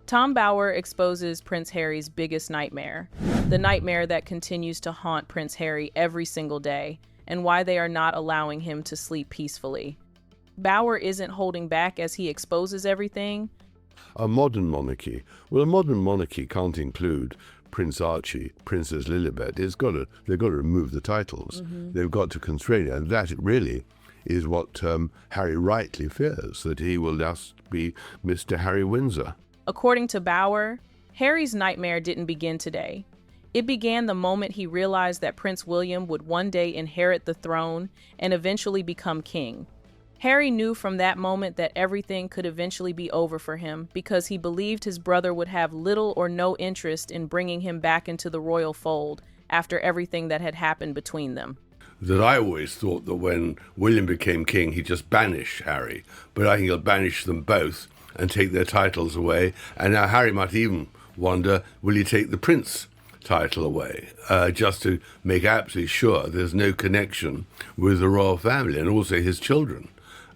Tom Bower exposes Prince Harry's biggest nightmare, the nightmare that continues to haunt Prince Harry every single day, and why they are not allowing him to sleep peacefully. Bower isn't holding back as he exposes everything. A modern monarchy. Well, a modern monarchy can't include Prince Archie, Princess Lilibet. They've got to remove the titles. They've got to constrain it, and that really is what Harry rightly fears, that he will just be Mr. Harry Windsor. According to Bower, Harry's nightmare didn't begin today. It began the moment he realized that Prince William would one day inherit the throne and eventually become king. Harry knew from that moment that everything could eventually be over for him because he believed his brother would have little or no interest in bringing him back into the royal fold after everything that had happened between them. That I always thought that when William became king, he'd just banish Harry. But I think he'll banish them both and take their titles away. And now Harry might even wonder, will he take the prince title away, just to make absolutely sure there's no connection with the royal family and also his children.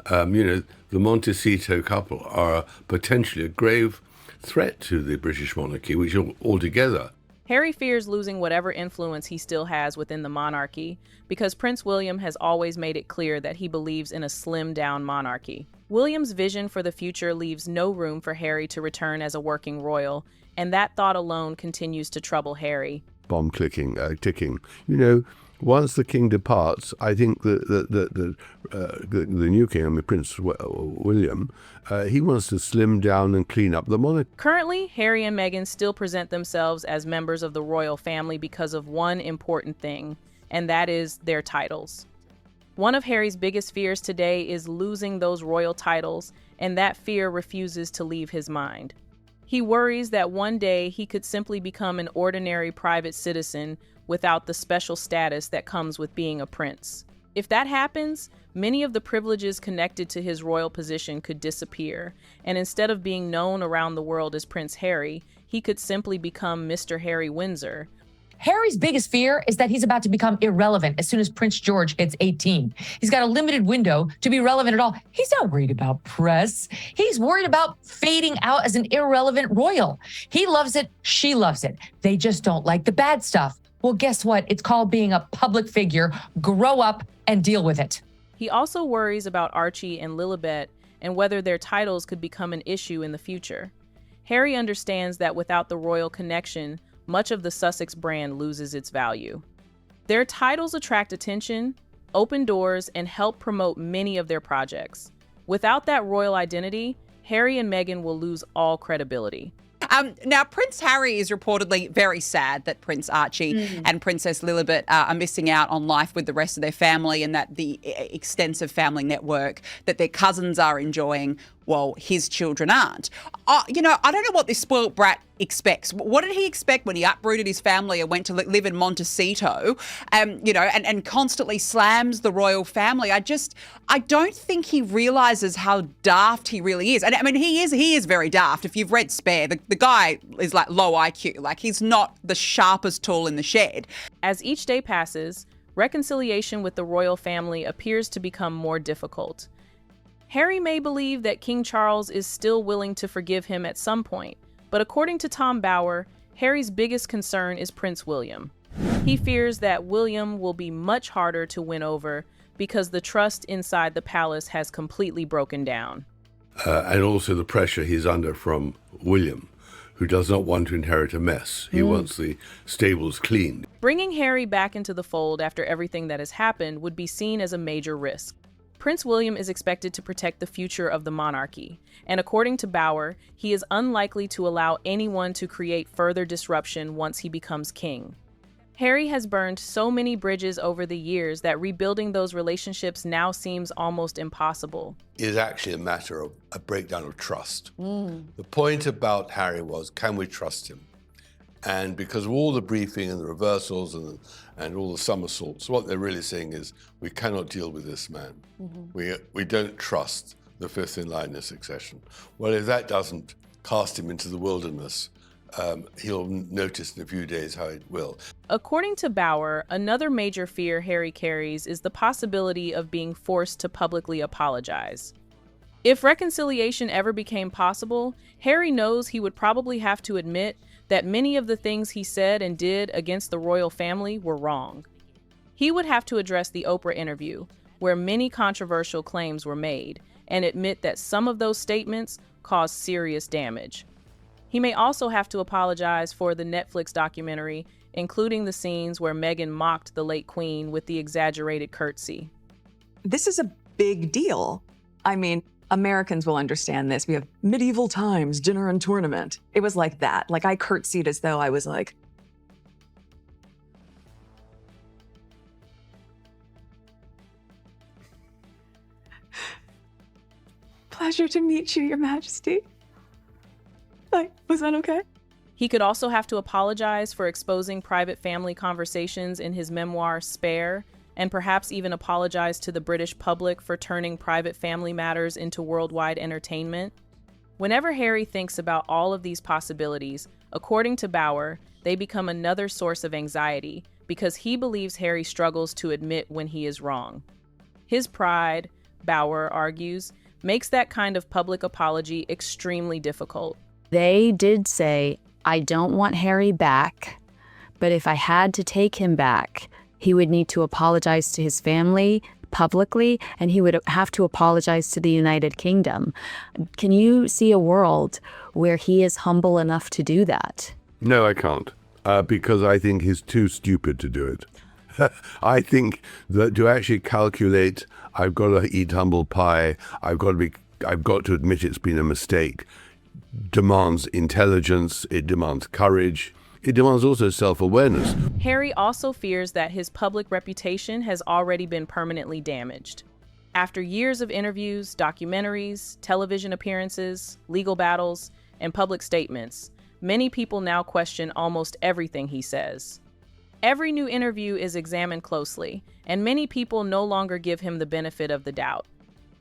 The Montecito couple are potentially a grave threat to the British monarchy, which altogether. Harry fears losing whatever influence he still has within the monarchy because Prince William has always made it clear that he believes in a slimmed-down monarchy. William's vision for the future leaves no room for Harry to return as a working royal, and that thought alone continues to trouble Harry. Bomb ticking. Once the king departs, I think the new king, Prince William, he wants to slim down and clean up the monarchy. Currently, Harry and Meghan still present themselves as members of the royal family because of one important thing, and that is their titles. One of Harry's biggest fears today is losing those royal titles, and that fear refuses to leave his mind. He worries that one day he could simply become an ordinary private citizen without the special status that comes with being a prince. If that happens, many of the privileges connected to his royal position could disappear, and instead of being known around the world as Prince Harry, he could simply become Mr. Harry Windsor. Harry's biggest fear is that he's about to become irrelevant as soon as Prince George hits 18. He's got a limited window to be relevant at all. He's not worried about press. He's worried about fading out as an irrelevant royal. He loves it. She loves it. They just don't like the bad stuff. Well, guess what? It's called being a public figure. Grow up and deal with it. He also worries about Archie and Lilibet and whether their titles could become an issue in the future. Harry understands that without the royal connection, much of the Sussex brand loses its value. Their titles attract attention, open doors, and help promote many of their projects. Without that royal identity, Harry and Meghan will lose all credibility. Now, Prince Harry is reportedly very sad that Prince Archie and Princess Lilibet are missing out on life with the rest of their family, and that the extensive family network that their cousins are enjoying, well, his children aren't. I don't know what this spoilt brat expects. What did he expect when he uprooted his family and went to live in Montecito, and constantly slams the royal family? I don't think he realizes how daft he really is. And I mean, he is very daft. If you've read Spare, the guy is like low IQ. Like, he's not the sharpest tool in the shed. As each day passes, reconciliation with the royal family appears to become more difficult. Harry may believe that King Charles is still willing to forgive him at some point, but according to Tom Bower, Harry's biggest concern is Prince William. He fears that William will be much harder to win over because the trust inside the palace has completely broken down. And also the pressure he's under from William, who does not want to inherit a mess. He wants the stables cleaned. Bringing Harry back into the fold after everything that has happened would be seen as a major risk. Prince William is expected to protect the future of the monarchy, and according to Bower, he is unlikely to allow anyone to create further disruption once he becomes king. Harry has burned so many bridges over the years that rebuilding those relationships now seems almost impossible. It is actually a matter of a breakdown of trust. The point about Harry was, can we trust him? And because of all the briefing and the reversals and all the somersaults, what they're really saying is, we cannot deal with this man. We don't trust the fifth in line of succession. Well, if that doesn't cast him into the wilderness, he'll notice in a few days how it will. According to Bower, another major fear Harry carries is the possibility of being forced to publicly apologize. If reconciliation ever became possible, Harry knows he would probably have to admit that many of the things he said and did against the royal family were wrong. He would have to address the Oprah interview, where many controversial claims were made, and admit that some of those statements caused serious damage. He may also have to apologize for the Netflix documentary, including the scenes where Meghan mocked the late Queen with the exaggerated curtsy. This is a big deal. I mean, Americans will understand this. We have medieval times, dinner and tournament. It was like that. Like I curtsied as though I was like, pleasure to meet you, Your Majesty. Like, was that okay? He could also have to apologize for exposing private family conversations in his memoir, Spare, and perhaps even apologize to the British public for turning private family matters into worldwide entertainment. Whenever Harry thinks about all of these possibilities, according to Bauer, they become another source of anxiety because he believes Harry struggles to admit when he is wrong. His pride, Bauer argues, makes that kind of public apology extremely difficult. They did say, I don't want Harry back, but if I had to take him back, he would need to apologize to his family publicly, and he would have to apologize to the United Kingdom. Can you see a world where he is humble enough to do that? No, I can't, because I think he's too stupid to do it. I think that to actually calculate, I've got to eat humble pie, I've got to admit it's been a mistake, demands intelligence, it demands courage, it demands also self-awareness. Harry also fears that his public reputation has already been permanently damaged. After years of interviews, documentaries, television appearances, legal battles, and public statements, many people now question almost everything he says. Every new interview is examined closely, and many people no longer give him the benefit of the doubt.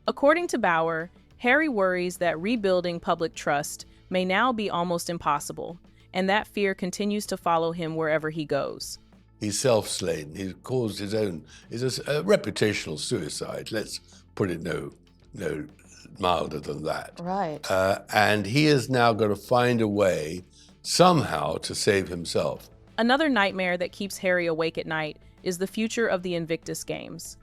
According to Bauer, Harry worries that rebuilding public trust may now be almost impossible, and that fear continues to follow him wherever he goes. He's self-slain. He's caused his own. It's a reputational suicide. Let's put it no milder than that. Right. And he has now got to find a way somehow to save himself. Another nightmare that keeps Harry awake at night is the future of the Invictus Games.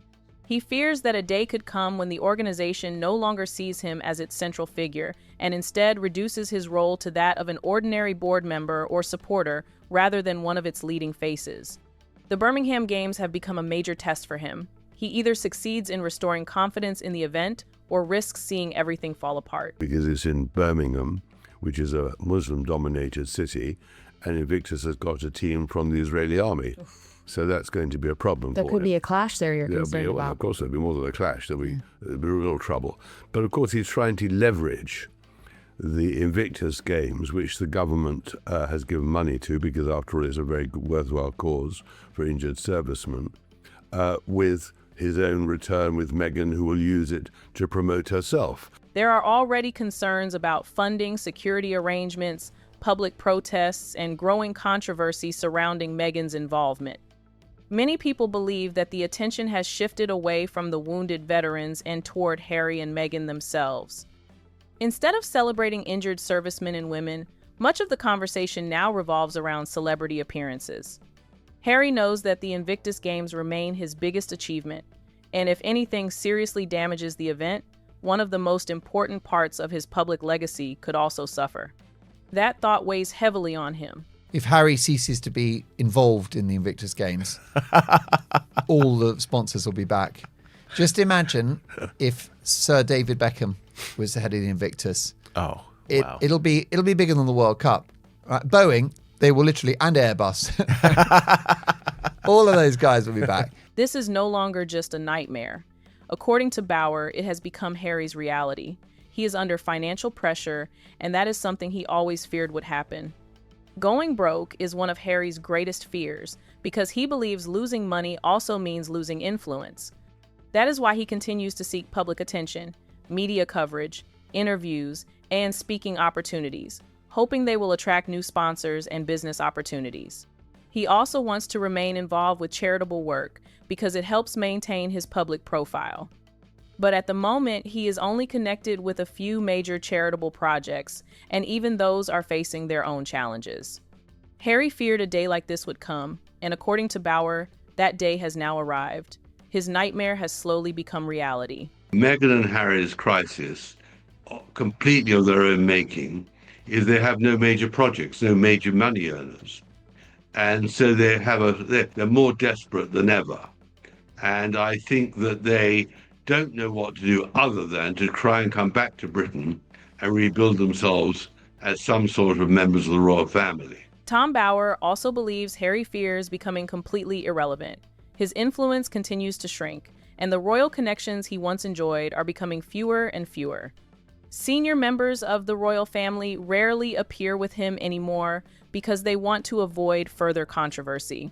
He fears that a day could come when the organization no longer sees him as its central figure and instead reduces his role to that of an ordinary board member or supporter rather than one of its leading faces. The Birmingham Games have become a major test for him. He either succeeds in restoring confidence in the event or risks seeing everything fall apart. Because it's in Birmingham, which is a Muslim-dominated city, and Invictus has got a team from the Israeli army. So that's going to be a problem for him. There could be a clash there you're concerned about. Of course, there'll be more than a clash. There'll be real trouble. But of course, he's trying to leverage the Invictus Games, which the government has given money to, because after all, it's a very worthwhile cause for injured servicemen, with his own return with Meghan, who will use it to promote herself. There are already concerns about funding, security arrangements, public protests, and growing controversy surrounding Meghan's involvement. Many people believe that the attention has shifted away from the wounded veterans and toward Harry and Meghan themselves. Instead of celebrating injured servicemen and women, much of the conversation now revolves around celebrity appearances. Harry knows that the Invictus Games remain his biggest achievement, and if anything seriously damages the event, one of the most important parts of his public legacy could also suffer. That thought weighs heavily on him. If Harry ceases to be involved in the Invictus Games, all the sponsors will be back. Just imagine if Sir David Beckham was the head of the Invictus. Oh, wow. It'll be bigger than the World Cup. Right? Boeing, they will literally, and Airbus. All of those guys will be back. This is no longer just a nightmare. According to Bauer, it has become Harry's reality. He is under financial pressure, and that is something he always feared would happen. Going broke is one of Harry's greatest fears because he believes losing money also means losing influence. That is why he continues to seek public attention, media coverage, interviews, and speaking opportunities, hoping they will attract new sponsors and business opportunities. He also wants to remain involved with charitable work because it helps maintain his public profile. But at the moment, he is only connected with a few major charitable projects, and even those are facing their own challenges. Harry feared a day like this would come, and according to Bauer, that day has now arrived. His nightmare has slowly become reality. Meghan and Harry's crisis, completely of their own making, is they have no major projects, no major money earners. And so they're more desperate than ever. And I think that they don't know what to do other than to try and come back to Britain and rebuild themselves as some sort of members of the royal family. Tom Bauer also believes Harry fears becoming completely irrelevant. His influence continues to shrink, and the royal connections he once enjoyed are becoming fewer and fewer. Senior members of the royal family rarely appear with him anymore because they want to avoid further controversy.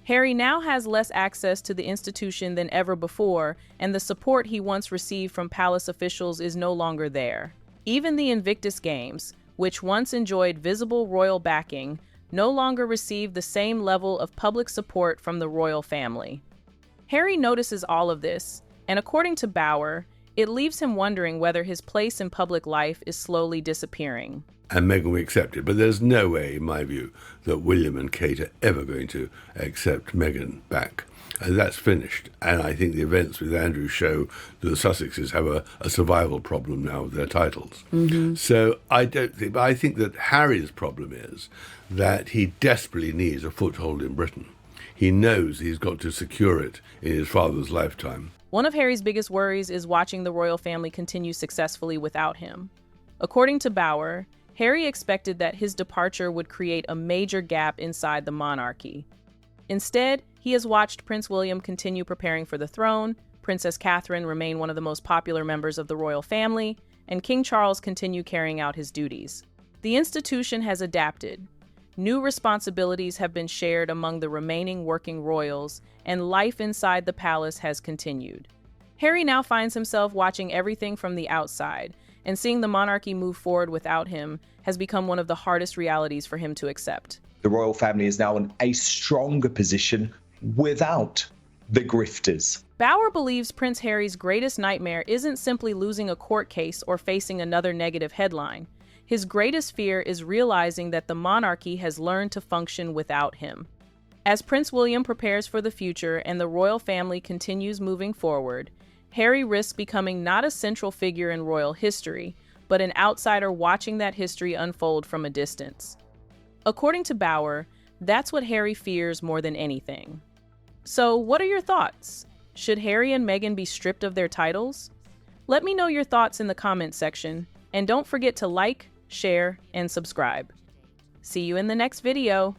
Harry now has less access to the institution than ever before, and the support he once received from palace officials is no longer there. Even the Invictus Games, which once enjoyed visible royal backing, no longer receive the same level of public support from the royal family. Harry notices all of this, and according to Bauer, it leaves him wondering whether his place in public life is slowly disappearing. And Meghan will accept it. But there's no way, in my view, that William and Kate are ever going to accept Meghan back. And that's finished. And I think the events with Andrew show that the Sussexes have a survival problem now with their titles. So I think that Harry's problem is that he desperately needs a foothold in Britain. He knows he's got to secure it in his father's lifetime. One of Harry's biggest worries is watching the royal family continue successfully without him. According to Bauer, Harry expected that his departure would create a major gap inside the monarchy. Instead, he has watched Prince William continue preparing for the throne, Princess Catherine remain one of the most popular members of the royal family, and King Charles continue carrying out his duties. The institution has adapted. New responsibilities have been shared among the remaining working royals, and life inside the palace has continued. Harry now finds himself watching everything from the outside, and seeing the monarchy move forward without him has become one of the hardest realities for him to accept. The royal family is now in a stronger position without the grifters. Bauer believes Prince Harry's greatest nightmare isn't simply losing a court case or facing another negative headline. His greatest fear is realizing that the monarchy has learned to function without him. As Prince William prepares for the future and the royal family continues moving forward, Harry risks becoming not a central figure in royal history, but an outsider watching that history unfold from a distance. According to Bauer, that's what Harry fears more than anything. So, what are your thoughts? Should Harry and Meghan be stripped of their titles? Let me know your thoughts in the comments section, and don't forget to like, share, and subscribe. See you in the next video.